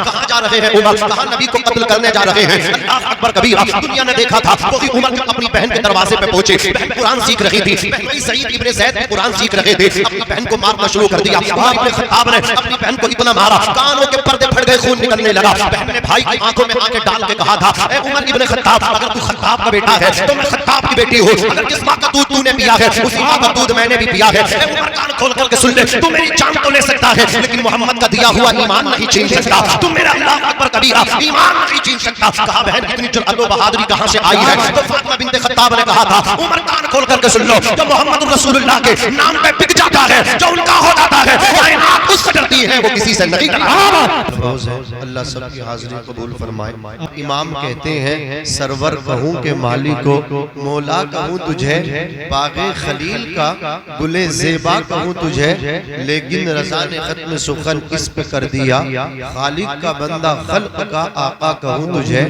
کہاں جا رہے ہیں عمر؟ کہاں نبی کو قتل کرنے جا رہے ہیں؟ اللہ اکبر کبیرہ، دنیا نے دیکھا تھا وہی عمر جب اپنی بہن کے دروازے پہ پہنچے، بہن قرآن سیکھ رہی تھی، بہن سعید ابن زید قرآن سیکھ رہے تھے، اپنی بہن کو مارنا شروع کر دیا۔ عمر ابن خطاب نے اپنی بہن کو اتنا مارا کانوں کے پردے پھٹ گئے، خون نکلنے لگا۔ بہن نے بھائی کی آنکھوں میں آنکھیں ڈال کے کہا تھا، اے عمر ابن خطاب، اگر تو خطاب کا بیٹا ہے تو میں خطاب کی بیٹی ہوں، اگر جس ماں کا دودھ تو نے پیا ہے اسی ماں کا دودھ میں نے بھی پیا ہے۔ اے عمر کان کھول کر کے سن لے، تو میری جان تو لے سکتا ہے لیکن محمد کا دیا ہوا ایمان نہیں چھین سکتا، تو میرا اللہ اکبر کبیرہ ایمان نہیں چھین سکتا۔ کہا بہن اتنی جرأت و بہادری کہاں سے آئی ہے؟ تو فاطمہ بنت خطاب نے کہا تھا، عمر کان کھول کر کے سن لو، جو محمد رسول اللہ کے نام پہ بک جاتا ہے، جو ان کا ہو جاتا ہے، کائنات اس سے ڈرتی ہے، وہ کسی سے نہیں ڈرتی۔ اللہ سب کی حاضری قبول فرمائے۔ امام کہتے ہیں سرور کہوں کہ مالی کو، مولا کہوں تجھے، باغ خلیل کا گل زیبا کہوں تجھے، لیکن رضا نے ختم سخن اس پہ کر دیا، خالق کا بندہ خلق کا آقا کہوں تجھے،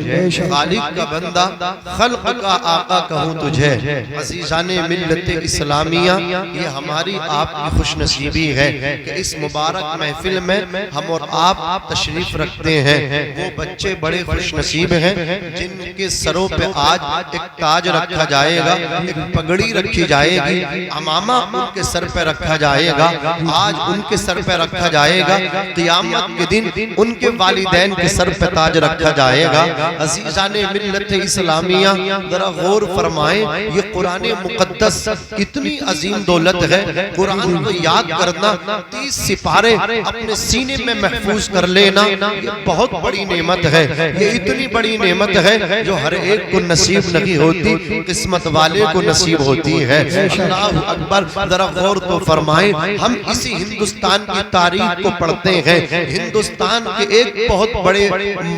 خالق کا بندہ خلق کا آقا کہوں تجھے۔ عزیزان ملت اسلامیہ، یہ ہماری آپ کی خوش نصیبی ہے کہ اس مبارک محفل میں ہم اور آپ تشریف رکھتے ہیں۔ وہ بچے بڑے خوش نصیب ہیں جن کے سروں پہ آج ایک تاج رکھا جائے گا، ایک پگڑی رکھی جائے گی، امامہ ان کے سر پہ رکھا جائے گا، آج ان کے سر پہ رکھا جائے گا، قیامت کے دن ان کے والدین کے سر پہ تاج رکھا جائے گا۔ عزیزان ملت اسلامیہ ذرا غور فرمائیں، یہ قرآن مقدس اتنی عظیم دولت ہے، قرآن کو یاد کرنا، 30 سپارے اپنے سینے میں محفوظ کر لینا، یہ بہت بڑی نعمت ہے، یہ اتنی بڑی نعمت ہے جو ہر ایک کو نصیب نہیں ہوتی، قسمت والے کو نصیب ہوتی ہے۔ اللہ اکبر، ذرا غور تو فرمائیں، ہم اسی ہندوستان کی تاریخ کو پڑھتے ہیں، ہندوستان کے ایک بہت بڑے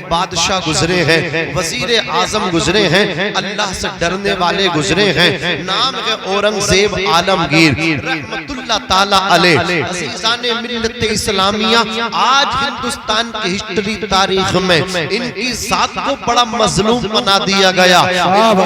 بادشاہ گزرے ہیں، وزیر اعظم گزرے ہیں، اللہ سے ڈرنے والے گزرے ہیں، نام ہے اورنگزیب عالمگیر رحمت اللہ تعالی علیہ۔ عزیزان ملت اسلامیہ، آج ہندوستان کی ہسٹری تاریخ میں ان کی ذات کو بڑا مظلوم بنا دیا گیا۔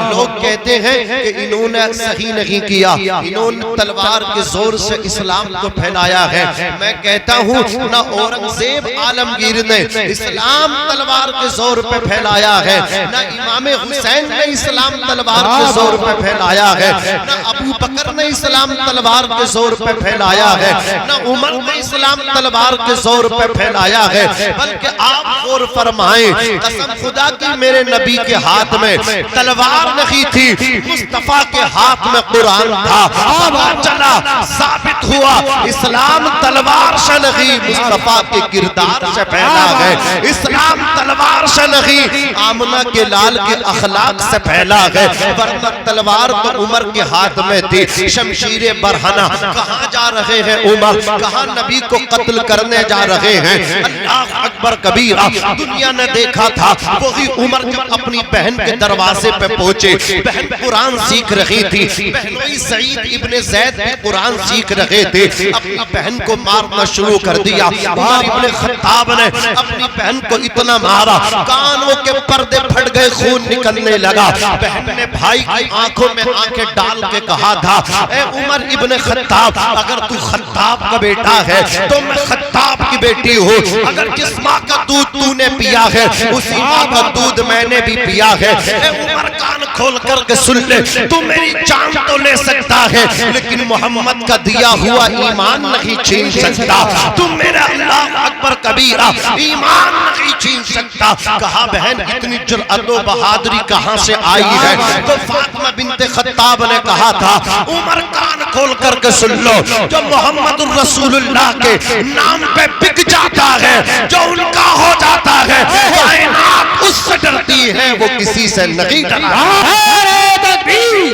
لوگ کہتے ہیں کہ انہوں نے صحیح نہیں کیا، انہوں نے تلوار کے زور سے اسلام کو پھیلایا ہے۔ میں کہتا ہوں نہ اورنگزیب عالمگیر نے اسلام تلوار کے زور پہ پھیلایا ہے، نہ امام حسین نے اسلام تلوار کے زور پہ پھیلایا ہے، نہ ابو بکر نے اسلام تلوار کے زور پہ پھیلایا ہے، نہ عمر نے اسلام تلوار کے زور پہ پھیلایا ہے، بلکہ آپ غور فرمائیں، قسم خدا کی میرے نبی کے ہاتھ میں تلوار نہیں تھی، مصطفیٰ کے ہاتھ میں قرآن تھا۔ پتہ چلا، ثابت ہوا، اسلام تلوار سے نہیں مصطفیٰ کے کردار سے پھیلا ہے، اسلام تلوار سے نہیں آمنہ کے لال کے اخلاق سے پھیلا ہے، ورنہ تلوار تو عمر کے ہاتھ میں تھی، شمشیر برہنہ۔ کہاں جا رہے ہیں عمر؟ کہاں نبی کو قتل کرنے جا رہے ہیں؟ اللہ اکبر کبیرہ، دنیا نے دیکھا تھا وہی عمر جب اپنی بہن کے دروازے پہ پہنچے، بہن قرآن سیکھ رہی تھی، بہن سعید ابن زید بھی قرآن سیکھ رہے تھے، اپنی بہن کو مارنا شروع کر دیا۔ عمر ابن خطاب نے اپنی بہن کو اتنا مارا کانوں کے پردے پھٹ گئے، خون نکلنے لگا۔ بہن نے بھائی کی آنکھوں میں آنکھیں ڈال کے کہا تھا، اے عمر ابن خطاب، اگر تو خطاب کا بیٹا ہے تو میں خطاب کی بیٹی ہوں، اگر جس ماں کا دودھ تو نے پیا ہے اسی ماں کا دودھ میں نے بھی پیا ہے۔ اے عمر کان کھول کر کے سن لے، تو میری جان تو لے سکتا ہے لیکن محمد کا دیا ہوا ایمان نہیں چھین سکتا، تم میرا اللہ اکبر کبیرہ ایمان نہیں چھین سکتا۔ کہا بہن اتنی جرأت و بہادری کہاں سے آئی ہے؟ تو فاطمہ بنت خطاب نے کہا تھا، عمر کان کھول کر کے سن لو، جو محمد الرسول اللہ کے نام پہ بک جاتا ہے، جو ان کا ہو جاتا ہے، کائنات اس سے ڈرتی ہے، وہ کسی سے نہیں ڈرتا۔ نعرہ تکبیر،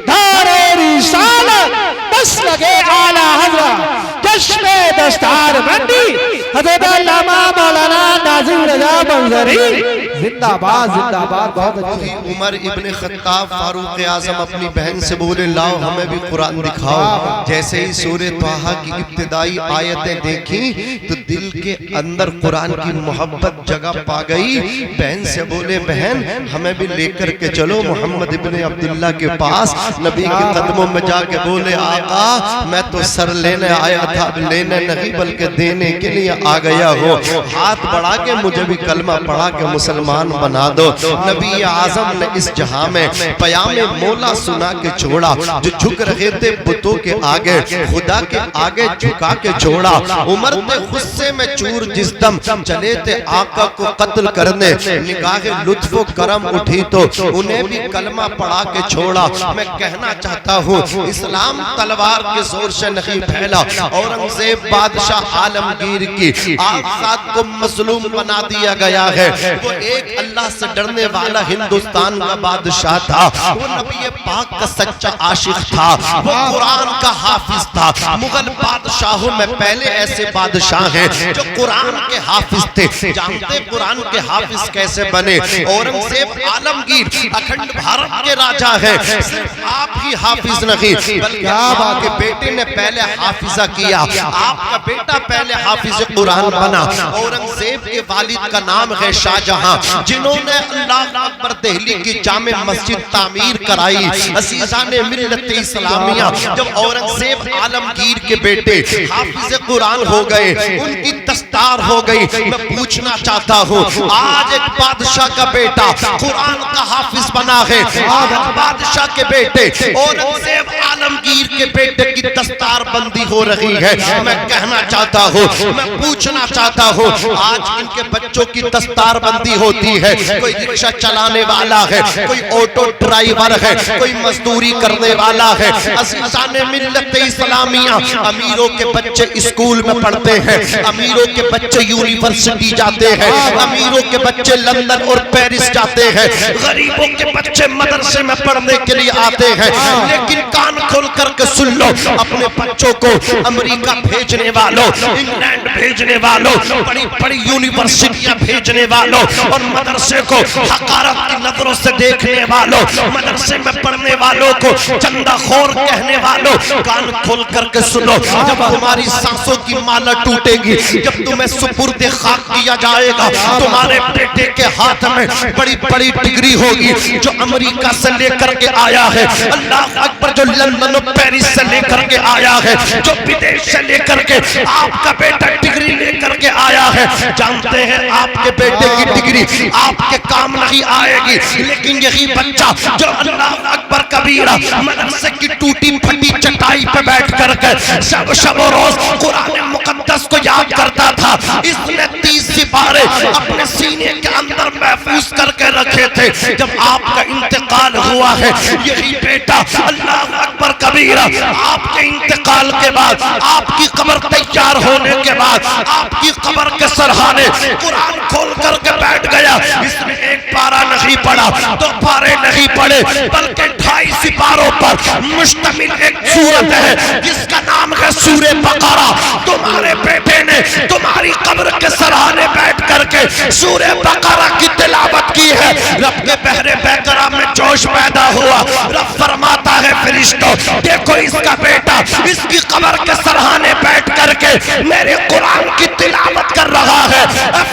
نعرہ رسالت، بس لگے اعلیٰ حضرت، جشن دستار بندی حضرت علامہ مولانا ناظم رضا منظری، زندہ باد زندہ باد۔ بہت اچھی عمر ابن خطاب فاروق اعظم اپنی بہن سے بولے، لاؤ ہمیں بھی قرآن دکھاؤ۔ جیسے ہی سورہ طٰہٰ کی ابتدائی آیتیں دیکھیں تو دل کے اندر قرآن کی محبت جگہ پا گئی. بہن سے بولے بہن ہمیں بھی لے کر کے چلو محمد ابن عبداللہ کے پاس. نبی کے قدموں میں جا کے بولے آقا میں تو سر لینے آیا تھا, لینے نہیں بلکہ دینے کے لیے آ گیا ہو. ہاتھ بڑھا کے مجھے بھی کلمہ پڑھا کے مسلمان بنا دو. نبی اعظم نے اس جہاں میں پیام مولا سنا کے چھوڑا. جو جھک رہے تھے بتوں کے آگے خدا کے آگے جھکا کے چھوڑا. عمر تھے غصے میں چور جس دم چلے تھے آقا کو قتل کرنے. نگاہ لطف و کرم اٹھی تو انہیں بھی کلمہ پڑھا کے چھوڑا. میں کہنا چاہتا ہوں اسلام تلوار کے زور سے نہیں پھیلا. اورنگزیب بادشاہ عالمگیر کی آزاد کو مظلوم بنا دیا گیا ہے. وہ ایک اللہ سے ڈرنے والا ہندوستان کا بادشاہ تھا. وہ نبی پاک کا سچا عاشق تھا. وہ قرآن کا حافظ تھا. مغل بادشاہوں میں پہلے ایسے بادشاہ ہیں جو قرآن کے حافظ تھے. جانتے قرآن کے حافظ کیسے بنے؟ اورنگزیب عالمگیر اکھنڈ بھارت کے راجہ ہیں. صرف آپ ہی حافظ نہیں بلکہ آپ کے بیٹے نے پہلے حافظہ کیا. آپ کا بیٹا پہلے حافظ قرآن بنا. اورنگزیب کے والد کا نام ہے شاہ جہاں جنہوں نے اللہ اکبر دہلی کی جامع مسجد تعمیر کرائی. عزیزان ملت اسلامیہ جب اورنگزیب عالمگیر کے بیٹے حافظ قرآن ہو گئے, ان کی دستار ہو گئی. میں پوچھنا چاہتا ہوں آج ایک بادشاہ کا بیٹا قرآن کا حافظ بنا ہے. آج بادشاہ کے بیٹے اورنگزیب عالمگیر کے بیٹے کی دستار بندی ہو رہی ہے. میں کہنا چاہتا ہوں میں پوچھنا چاہتا ہوں آج ان کے بچوں کی دستار بندی ہوتی ہے. کوئی رکشہ چلانے والا ہے, کوئی آٹو ڈرائیور ہے, کوئی مزدوری کرنے والا ہے. عزیزان ملت اسلامیہ امیروں کے بچے اسکول میں پڑھتے ہیں, امیروں کے بچے یونیورسٹی جاتے ہیں, امیروں کے بچے لندن اور پیرس جاتے ہیں, غریبوں کے بچے مدرسے میں پڑھنے کے لیے آتے ہیں. لیکن کان کھول کر کے سن لو, اپنے بچوں کو امریکہ بھیجنے والوں, انگلینڈ بھیجنے والوں, بڑی بڑی یونیورسٹیاں بھیجنے والوں اور مدرسے کو حقارت کی نظروں سے دیکھنے والوں, مدرسے میں پڑھنے والوں کو چندہ خور کہنے والوں, کان کھول کر کے سنو. جب تمہاری سانسوں کی مالا ٹوٹے گی, جب تمہیں سپرد خاک کیا جائے گا, تمہارے بیٹے کے ہاتھ میں بڑی بڑی ڈگری ہوگی جو امریکہ سے لے کر کے آیا ہے, اللہ اکبر, جو لندن اور پیرس سے لے کر کے آیا ہے, جو بدیش سے لے کر کے آپ کا بیٹا ڈگری لے کر کے آیا ہے. جانتے ہیں آپ کے بیٹے کی ڈگری آپ کے کام نہیں آئے گی, لیکن یہی بچہ جو اللہ اکبر کبیرہ مدرسے کی ٹوٹی پھٹی چٹائی پہ بیٹھ کر کے شب و روز قرآن مقدس کو یاد کرتا تھا, اس نے 30 سپارے اپنے سینے کے اندر محفوظ کر کے رکھے تھے. جب آپ کا انتقال ہوا ہے, یہی بیٹا اللہ اکبر کبیرہ آپ کے انتقال کے بعد, آپ کی قبر تیار ہونے کے بعد, آپ کی قبر کے سرحانے قرآن کھول کر کے بیٹھ گیا. اس نے ایک پارہ نہیں پڑھا, 2 پارے نہیں پڑھے, بلکہ 2.5 سپاروں پر مشتمل ایک سورت ہے جس کا نام ہے سورہ بقرہ. تمہارے بیٹے نے تمہاری قبر کے سرحانے بیٹھ کر کے سورہ بقرہ کی تلاوت کی ہے. رب کے بحر بیقرہ میں جوش پیدا ہوا. رب فرماتا ہے فرشتوں دیکھو اس کا بیٹا اس کی قبر کے سرحانے بیٹھ کر کے میرے قرآن کی تلاوت کر رہا ہے.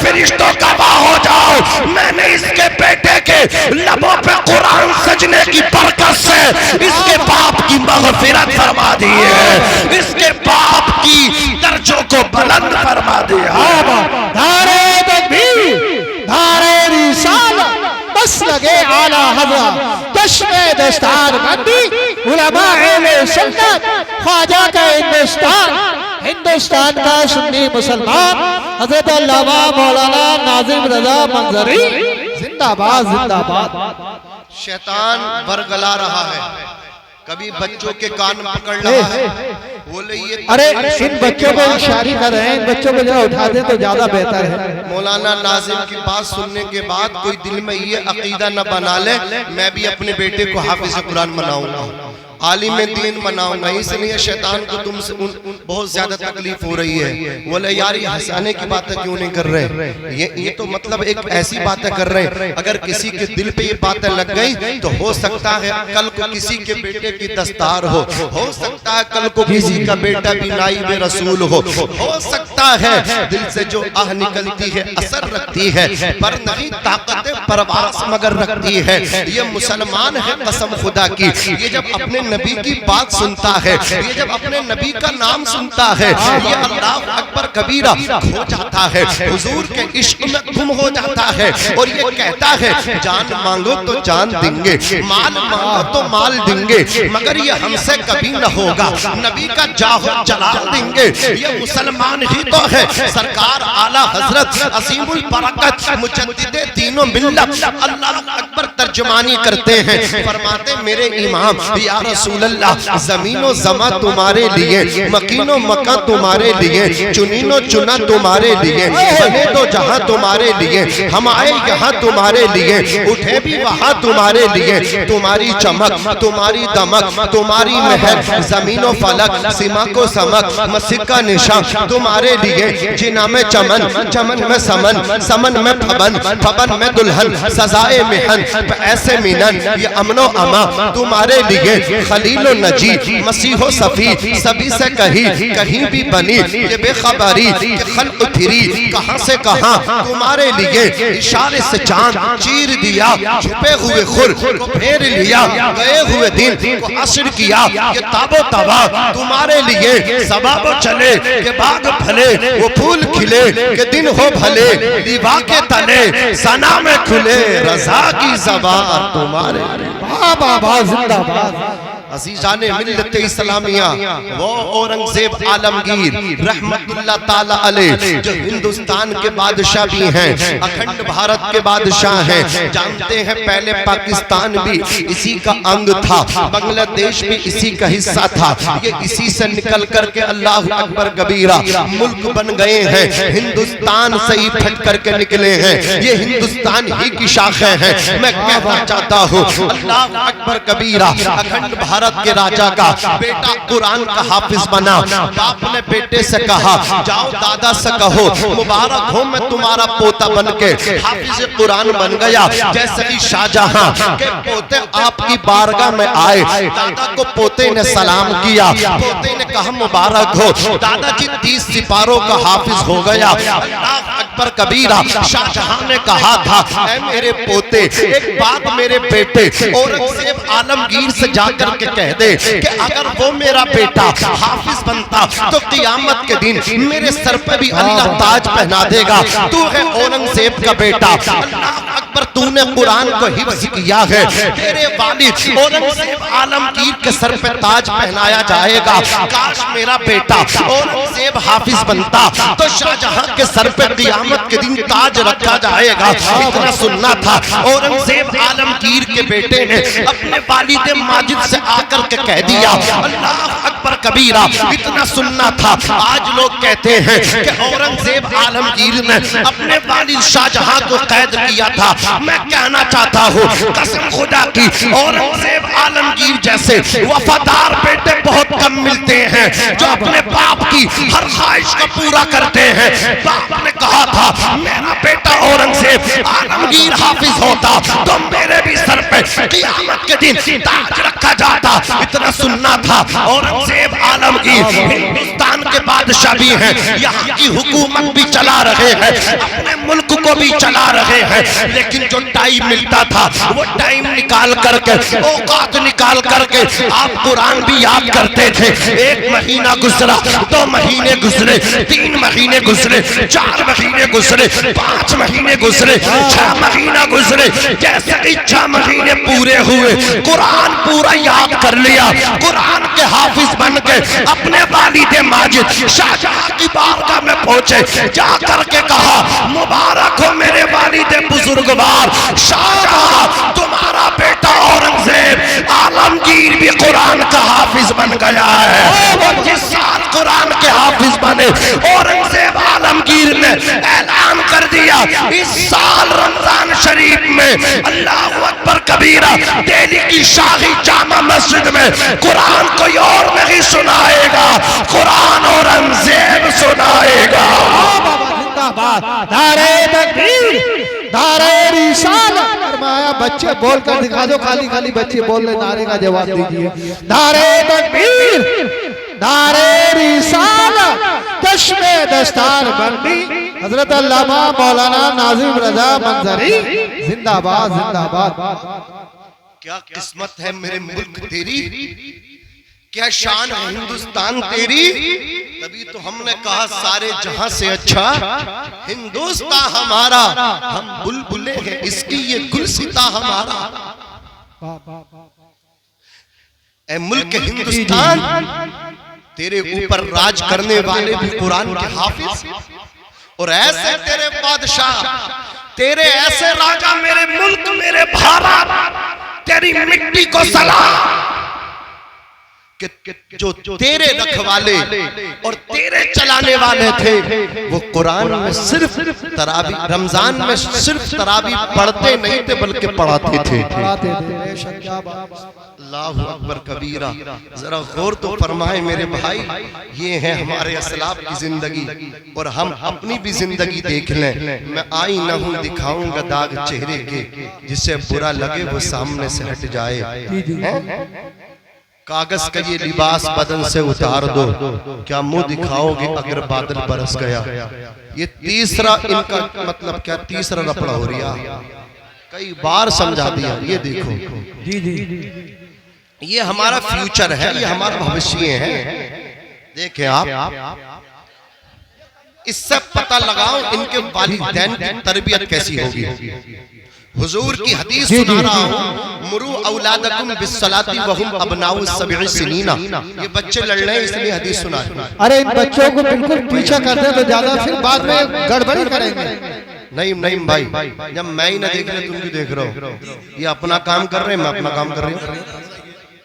فرشتوں گواہ ہو جاؤ, میں نے اس کے بیٹے کے لبوں پہ قرآن سجنے کی برکت سے اس کے باپ کی مغفرت فرما دی ہے, اس کے باپ کی درجوں کو بلند فرما دیا. نعرہ تکبیر, نعرہ رسالت, بس لگے اعلیٰ حضرت, چشم دستار بندی, علماء اہل سنت, خواجہ کا ہندوستان کا سنی مسلمان حضرت علامہ مولانا ناظم رضا منظری زندہ باد, زندہ باد. شیطان ورگلا رہا ہے, کبھی بچوں کے کان پکڑ رہا ہے, بولے یہ ارے ان بچوں کو اشاری کر رہے ہیں, ان بچوں کو جہاں اٹھا دیں تو زیادہ بہتر ہے. مولانا ناظم کی بات سننے کے بعد کوئی دل میں یہ عقیدہ نہ بنا لے میں بھی اپنے بیٹے کو حافظ قرآن بناؤں گا. عالم دین بناؤں گا، اس لیے شیطان کو تم سے بہت زیادہ تکلیف ہو رہی ہے. بولے یار یہ ہنسانے کی باتیں کیوں نہیں کر رہے؟ یہ تو مطلب ایک ایسی باتیں کر رہے. اگر کسی کے دل پہ یہ باتیں لگ گئی تو ہو سکتا ہے کل کو کسی کے بیٹے کی دستار ہو سکتا ہے کل کو کسی کا بیٹا بھی نائب رسول ہو سکتا ہے دل سے جو آہ نکلتی ہے اثر رکھتی ہے، پر نہیں طاقت پرواز مگر رکھتی ہے. یہ مسلمان ہے قسم خدا کی، یہ جب اپنے نبی کی بات سنتا ہے، یہ جب اپنے نبی کا نام سنتا ہے، یہ اللہ اکبر کبیرہ کھو جاتا ہے، حضور کے عشق میں گم ہو جاتا ہے، اور یہ کہتا ہے جان مانگو تو جان دیں گے، مال مانگو تو مال دیں گے، مگر یہ ہم سے کبھی نہ ہوگا، نبی کا جاہ و جلال دیں گے. یہ مسلمان ہی تو ہے. سرکار اعلیٰ حضرت عظیم البرکت مجدد دین و ملت اللہ اکبر ترجمانی کرتے ہیں، فرماتے میرے امام یا رسول اللہ زمین و زماں تمہارے لیے، مکین و مکہ تمہارے لیے، چنین و چنا تمہارے لیے، بنے تو جہاں تمہارے لیے، ہم آئے یہاں تمہارے لیے، اٹھے بھی وہاں تمہارے لیے. تمہاری چمک، تمہاری دمک، تمہاری مہر، زمین و فلک، سمک و سمک، مسک کا نشان تمہارے لیے. جنا میں چمن، چمن میں سمن، سمن میں پھبن، پھبن میں دلہن، سزائے محن، ایسے مینن، یہ امن و اما تمہارے لیے. خلیل و نجی، مسیح و صفی، سبھی سے کہیں بھی بنی، یہ بے خبری کہ خلق پھری کہاں سے کہاں تمہارے لیے. اشارے سے چاند چیر دیا، چھپے ہوئے خور کو پھیر لیا، گئے ہوئے دن کو عصر کیا. یہ تاب و تبا تمہارے لیے، سباب و چلے کہ باغ پھلے، وہ پھول کھلے کہ دن ہو بھلے، لیوا کے تلے ثنا میں کھلے، رضا کی زبان تمہارے لیے. بابا زندہ باد. عزیزان ملت اسلامیہ، وہ اورنگزیب عالمگیر رحمت اللہ تعالیٰ علیہ جو ہندوستان کے بادشاہ بھی ہیں، اکھنڈ بھارت کے بادشاہ ہیں. جانتے ہیں پہلے پاکستان بھی اسی کا انگ تھا، بنگلہ دیش بھی اسی کا حصہ تھا. یہ اسی سے نکل کر کے اللہ اکبر کبیرہ ملک بن گئے ہیں. ہندوستان سے ہی پھٹ کر کے نکلے ہیں، یہ ہندوستان ہی کی شاخیں ہیں. میں کہنا چاہتا ہوں اللہ اکبر کبیرہ اکھنڈ بھارت کے راجہ کا بیٹا قرآن کا حافظ بنا. باپ نے بیٹے سے کہا جاؤ دادا سے کہو مبارک ہو میں تمہارا پوتا بن کے حافظ قرآن بن گیا. جیسے ہی شاہجہاں کے پوتے آپ کی بارگاہ میں آئے، دادا کو پوتے نے سلام کیا. پوتے نے کہا مبارک ہو دادا جی 30 سپاروں کا حافظ ہو گیا. اللہ اکبر کبیرہ. شاہجہاں نے کہا تھا اے میرے پوتے ایک بات میرے بیٹے اورنگزیب عالمگیر سے جا کر کے کہہ دے کہ اگر وہ میرا بیٹا حافظ بنتا تو قیامت کے دن میرے سر پہ بھی اللہ تاج پہنا دے گا. تو ہے اورنگزیب کا بیٹا، اللہ اکبر تو نے قرآن کو حفظ کیا ہے، تیرے والد اورنگزیب عالمگیر کے سر پہ تاج پہنایا جائے گا. کاش میرا بیٹا اورنگزیب حافظ بنتا تو شاہجہاں کے سر پہ قیامت کے دن تاج رکھا جائے گا. اتنا سننا تھا اورنگزیب عالمگیر کے بیٹے نے اپنے والد ماجد سے آ کر کے کہہ دیا. اللہ اکبر کبیرہ. اتنا سننا تھا. آج لوگ کہتے ہیں کہ اورنگزیب عالمگیر نے اپنے والد شاہجہاں کو قید کیا تھا. میں کہنا چاہتا ہوں قسم خدا کی اورنگزیب عالمگیر جیسے وفادار بیٹے بہت کم ملتے ہیں جو اپنے باپ کی ہر خواہش کو پورا کرتے ہیں. باپ نے کہا تھا میرا بیٹا اورنگزیب عالمگیر حافظ ہوتا تو میرے بھی سر پہ قیامت کے دن تاج رکھا جاتا. اتنا سننا تھا اورنگزیب عالمگیر ہندوستان کے بادشاہ بھی ہیں، یہاں کی حکومت بھی چلا رہے ہیں، اپنے ملک کو بھی چلا رہے ہیں. لیکن جو ٹائم ملتا تھا وہ ٹائم نکال کر کے اوقات نکال کر کے آپ قرآن بھی یاد کرتے تھے. 1 مہینہ گزرا، 2 مہینے گزرے، 3 مہینے گزرے، 4 مہینے گزرے، 5 مہینے گزرے، 6 مہینہ گزرے. جیسے ہی 6 مہینے پورے ہوئے قرآن پورا یاد کر لیا. قرآن کے حافظ بن کے اپنے والد ماجد شاہجہاں کی بارگاہ میں پہنچے. جا کر کے کہا مبارک ہو میرے والد بزرگوار شاہجہاں، تمہارا بیٹا اورنگزیب اعلیٰ عالمگیر بھی قرآن کا حافظ بن گیا ہے. جس سال قرآن کے حافظ بنے اورنگزیب عالمگیر نے اعلان کر دیا اس سال رمضان شریف میں اللہ اکبر کبیرہ دہلی کی شاہی جامع مسجد میں قرآن کوئی اور نہیں سنائے گا, قرآن اورنگزیب سنائے گا. زندہ باد, نعرہ تکبیر, نعرہ رسالت. فرمایا بچے بول کر دکھا دو, خالی خالی بچے بول لے, نعرے کا جواب دیجئے. نعرہ تکبیر, نعرہ رسالت, چشم دستار بندی حضرت علامہ مولانا ناظم رضا منظری زندہ باد, زندہ باد. کیا قسمت ہے میرے ملک تیری, کیا شان ہے ہندوستان تیری. تبھی تو ہم نے کہا سارے جہاں سے اچھا ہندوستان ہمارا, ہم بلبلے ہیں اس کی یہ گلستہ ہمارا. اے ملک ہندوستان, تیرے اوپر راج کرنے والے بھی قرآن کے حافظ, اور ایسے تیرے بادشاہ, تیرے ایسے راجہ میرے ملک میرے بھارت, تیری مٹی کو سلام, کہ جو تیرے رکھوالے اور تیرے چلانے والے تھے وہ قرآن میں صرف تراویح, رمضان میں صرف تراویح پڑھتے نہیں تھے بلکہ پڑھاتے تھے. اللہ اکبر کبیرہ. ذرا غور تو فرمائے میرے بھائی, یہ ہے ہمارے اسلاف کی زندگی, اور ہم اپنی بھی زندگی دیکھ لیں. میں آئینہ ہوں دکھاؤں گا داغ چہرے کے, جسے برا لگے وہ سامنے سے ہٹ جائے. کاغذ کا یہ لباس بدن سے اتار دو, کیا منہ دکھاؤ گے اگر بادل برس گیا. یہ تیسرا ان کا مطلب کیا, تیسرا رپڑا ہو رہا, کئی بار سمجھا دیا. یہ دیکھو, یہ ہمارا فیوچر ہے, یہ ہمارا بھوشیہ ہے. دیکھیں آپ, اس سے پتہ لگاؤ ان کے والدین کی تربیت کیسی ہوگی. حضور کی حدیث سنا رہا ہوں, مرو اولادکم بالصلاۃ وہم ابناء السبع سنین. یہ بچے لڑ رہے ہیں اس لیے حدیث سنا رہا ہوں. ارے ان بچوں کو بالکل پیچھا کرتے تو زیادہ پھر بعد میں گڑبڑی کریں گے. نہیں بھائی, جب میں ہی نہ دیکھ رہے تم بھی دیکھ رہا ہو. یہ اپنا کام کر رہے ہیں, میں اپنا کام کر رہی ہوں.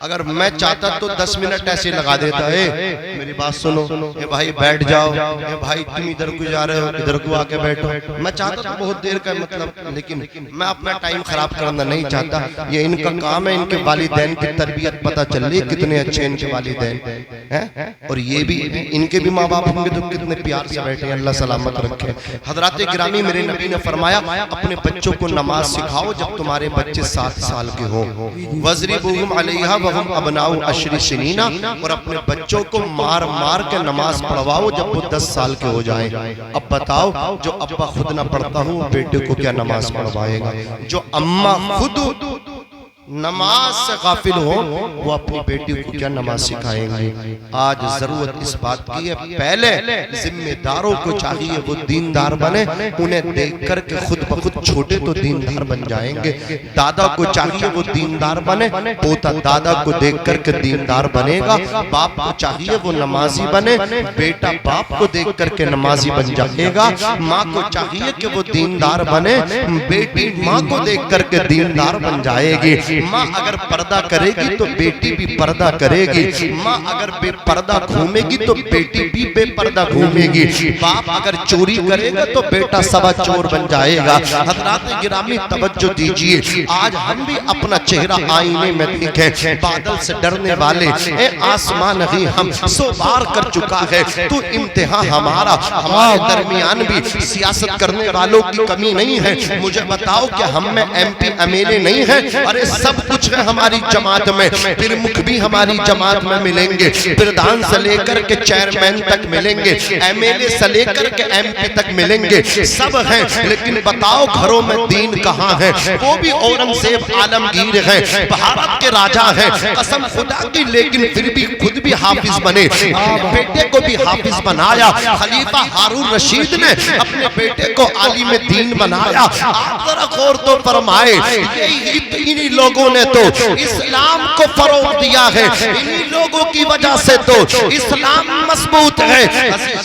اگر میں چاہتا تو 10 منٹ ایسے لگا دیتا ہے. میری بات سنو, اے بھائی بیٹھ جاؤ, اے بھائی تم ادھر کو جا رہے ہو ادھر کو آ کے بیٹھو. میں چاہتا تو بہت دیر کا مطلب, لیکن میں اپنا ٹائم خراب کرنا نہیں چاہتا. یہ ان کا کام ہے, ان کے والدین کی تربیت پتہ چل رہی ہے کتنے اچھے ان کے والدین ہیں, اور یہ بھی ان کے بھی ماں باپ ہوں گے تو کتنے پیار سے بیٹھے ہیں. اللہ سلامت رکھے. حضرات گرامی, میرے نبی نے فرمایا اپنے بچوں کو نماز سکھاؤ جب تمہارے بچے 7 سال کے ہوں. وَضْرِبُوهُمْ عَلَيْهَا ہم ابناؤ 10 سنین, اور اپنے بچوں کو مار مار کے نماز پڑھواؤ جب وہ 10 سال کے ہو جائیں. اب بتاؤ, جو ابا خود نہ پڑھتا ہوں بیٹے کو کیا نماز پڑھوائے گا. جو اماں خود نماز سے غافل ہو وہ اپنی بیٹی کو کیا نماز سکھائیں گے. آج ضرورت اس بات کی ہے, پہلے ذمہ داروں کو چاہیے وہ دیندار بنے, انہیں دیکھ کر کے خود بخود چھوٹے تو دیندار بن جائیں گے. دادا کو چاہیے وہ دیندار بنے, پوتا دادا کو دیکھ کر کے دیندار بنے گا. باپ کو چاہیے وہ نمازی بنے, بیٹا باپ کو دیکھ کر کے نمازی بن جائے گا. ماں کو چاہیے کہ وہ دیندار بنے, بیٹی ماں کو دیکھ کر کے دیندار بن جائے گی. ماں اگر پردہ کرے گی تو بیٹی بھی پردہ کرے گی. ماں اگر بے پردہ گھومے گی تو بیٹی بھی بے پردہ گھومے گی. باپ اگر چوری کرے گا تو بیٹا سوا چور بن جائے گا. حضرات گرامی توجہ دیجئے, آج ہم بھی اپنا چہرہ آئینے میں دیکھیں. بادل سے ڈرنے والے اے آسمان ہی ہم 100 بار کر چکا ہے تو امتحا ہمارا. ہمارے درمیان بھی سیاست کرنے والوں کی کمی نہیں ہے. مجھے بتاؤ کہ ہم میں M P M L A نہیں ہے. ارے سب کچھ ہے ہماری جماعت میں, پرمکھ بھی ہماری جماعت میں ملیں گے, پردھان سے لے کر کے چیئرمین تک ملیں گے, ایم ایل اے سے لے کر کے ایم پی تک ملیں گے, سب ہیں. لیکن بتاؤ گھروں میں دین کہاں ہے. وہ بھی اورنگزیب عالمگیر ہیں, بھارت کے راجہ ہیں قسم خدا کی, لیکن پھر بھی خود بھی حافظ بنے, بیٹے کو بھی حافظ بنایا. خلیفہ ہارون رشید نے اپنے بیٹے کو عالم دین بنایا. آپ ذرا غور تو فرمائے, انہی لوگوں نے تو اسلام کو فروغ دیا ہے, انہی لوگوں کی وجہ سے تو اسلام مضبوط ہے.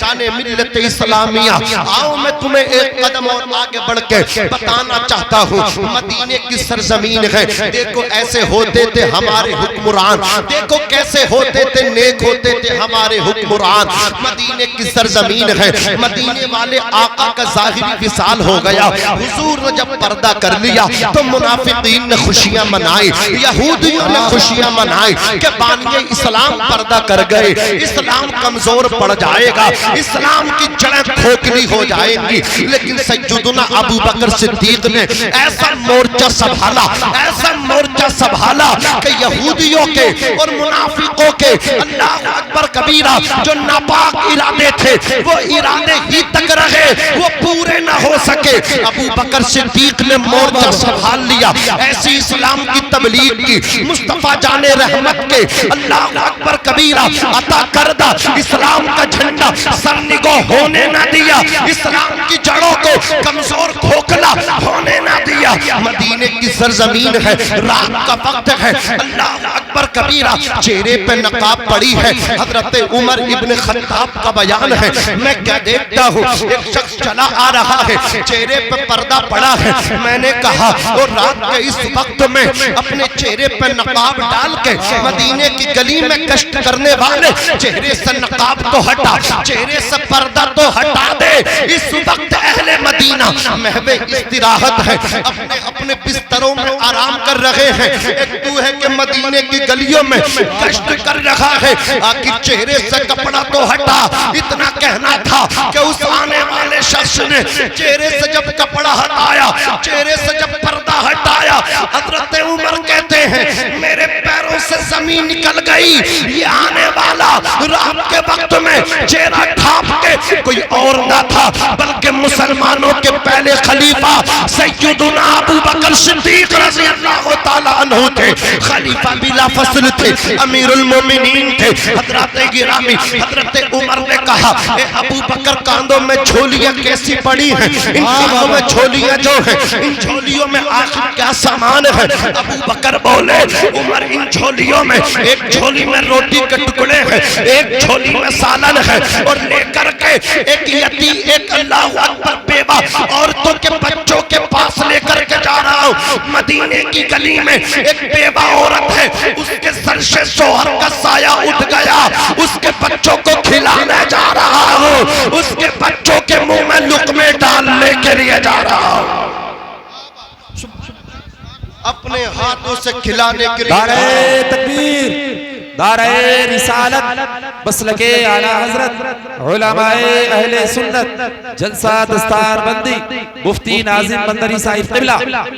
شان ملت اسلامیہ. آؤ میں تمہیں ایک قدم اور آگے بڑھ کے بتانا چاہتا ہوں مدینے کی سرزمین ہے، دیکھو ایسے ہوتے تھے ہمارے حکمران، دیکھو کیسے ہوتے تھے، نیک ہوتے تھے ہمارے حکمران۔ مدینے کی سرزمین ہے، مدینے والے آقا کا ظاہری وصال ہو گیا، حضور نے جب پردہ کر لیا تو منافقین نے خوشیاں منائی، یہودیوں نے خوشیاں منائی کہ بانی اسلام پردہ کر گئے، اسلام کمزور پڑ جائے گا، اسلام کی جڑیں کھوکھلی ہو جائیں گی۔ لیکن سیدنا ابو بکر صدیق نے ایسا مورچہ سنبھالا، ایسا مورچہ سنبھالا کہ یہودیوں کے اور منافقوں کے اللہ اکبر کبیرہ جو ناپاک ارادے تھے وہ ارادے ہی تک رہے، وہ پورے نہ ہو سکے۔ ابو بکر صدیق نے مورچہ سنبھال لیا، ایسی اسلام کی تبلیغ کی، مصطفیٰ جان رحمت کے اللہ اکبر کبیرہ عطا کردہ اسلام کا جھنڈا سرنگو ہونے نہ دیا، اسلام کی جڑوں کو کمزور کھوکھلا ہونے نہ دیا۔ مدینے کی سرزمین ہے، رات کا وقت ہے، اللہ اکبر کبیرہ، چہرے پہ نقاب پڑی ہے، حضرت عمر ابن خطاب کا بیان ہے، میں کیا دیکھتا ہوں ایک شخص چلا آ رہا ہے، چہرے پہ پردہ پڑا ہے، میں نے کہا اور رات کے اس وقت میں اپنے چہرے پہ نقاب ڈال کے مدینے کی گلی میں گشت کرنے والے چہرے سے نقاب تو ہٹا، چہرے سے پردہ تو ہٹا دے۔ اس وقت اہل مدینہ محو استراحت ہے، اپنے بستروں میں آرام کر رہے ہیں، ایک تو ہے کہ مدینے کی گلیوں میں گشت کر رہا ہے، آخر چہرے سے کپڑا تو ہٹا۔ اتنا کہنا تھا کہ اس آنے والے شخص نے چہرے سے جب کپڑا ہٹایا، چہرے سے جب پردہ ہٹایا، حضرت عمر کہتے ہیں میرے پیروں سے زمین نکل گئی، یہ آنے والا رات کے وقت میں چہرہ ڈھانپ کے کوئی اور نہ تھا بلکہ مسلمانوں کے پہلے خلیفہ سیدنا ابو بکر صدیق رضی اللہ تعالیٰ عنہ تھے، خلیفہ بلا فصل تھے، امیر المومنین تھے۔ حضرت گرامی حضرت عمر نے کہا اے ابو بکر کاندوں میں جھولیاں کیسی پڑی ہیں، ان کاندوں میں جھولیاں جو ہیں، ان جھولیوں میں آخر کیا سامان ہے؟ ابو بکر بولے عمر ان جھولیوں میں ایک جھولی میں روٹی کے ٹکڑے ہیں، ایک جھولی میں سالن ہے، اور لے کر کے ایک یتیم ایک اللہ اکبر بیوہ عورتوں کے بچوں کے پاس لے کر کے جا رہا ہوں۔ مدینے کی گلی میں ایک بیوہ عورت ہے، اس کے سر سے شوہر کا سایہ اٹھ گیا، اس کے بچوں کو کھلانے جا رہا ہوں، اس کے بچوں کے منہ میں لقمے ڈالنے کے لیے جا رہا ہوں، اپنے ہاتھوں سے کھلانے کے لیے۔ نعرہ تکبیر، نعرہ رسالت، مسلک اعلی حضرت علماء اہل سنت، جلسہ دستار بندی مفتی ناظم بندری صاحب قبلہ،